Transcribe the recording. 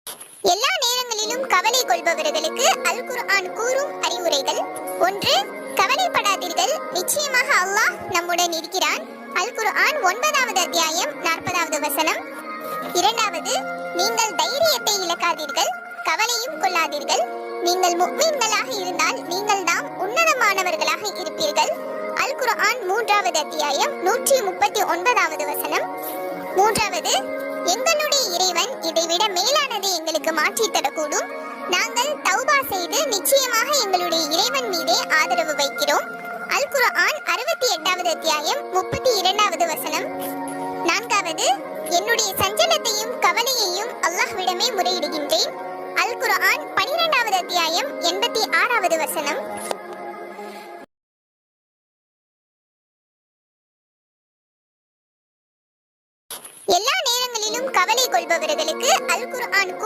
எல்லா நேரங்களிலும் கவலை கொள்பவர்களுக்கு அல் குர்ஆன் கூறும் அறிவுரைகள். 1. கவலைப்படாதீர்கள், நிச்சயமாக அல்லாஹ் நம்முடன் இருக்கிறான். அல் குர்ஆன் 9வது அத்தியாயம் 40வது வசனம். 2. நீங்கள் தைரியத்தை இழக்காதீர்கள், கவலையும் கொள்ளாதீர்கள். நீங்கள் முஃமின்களாக இருந்தால் நீங்கள் தாம் உன்னதமானவர்களாக இருப்பீர்கள். அல் குர்ஆன் 3வது அத்தியாயம் 139வது வசனம். 3. எங்களுடைய இறைவன் இதைவிட மேலானதை எங்களுக்கு மாற்றி தரக்கூடும். நாங்கள் தௌபா செய்து நிச்சயமாக எங்களுடைய இறைவன் மீதே ஆதரவு வைக்கிறோம். அல் குர்ஆன் 68வது அத்தியாயம் 32வது வசனம். 4. என்னுடைய சஞ்சலத்தையும் கவலையையும் அல்லாஹ்விடமே முறையிடுகின்றேன். அல் குர்ஆன் 12வது அத்தியாயம் 86வது வசனம். எல்லா நேரங்களிலும் கவலை கொள்பவர்களுக்கு அல் குர்ஆன்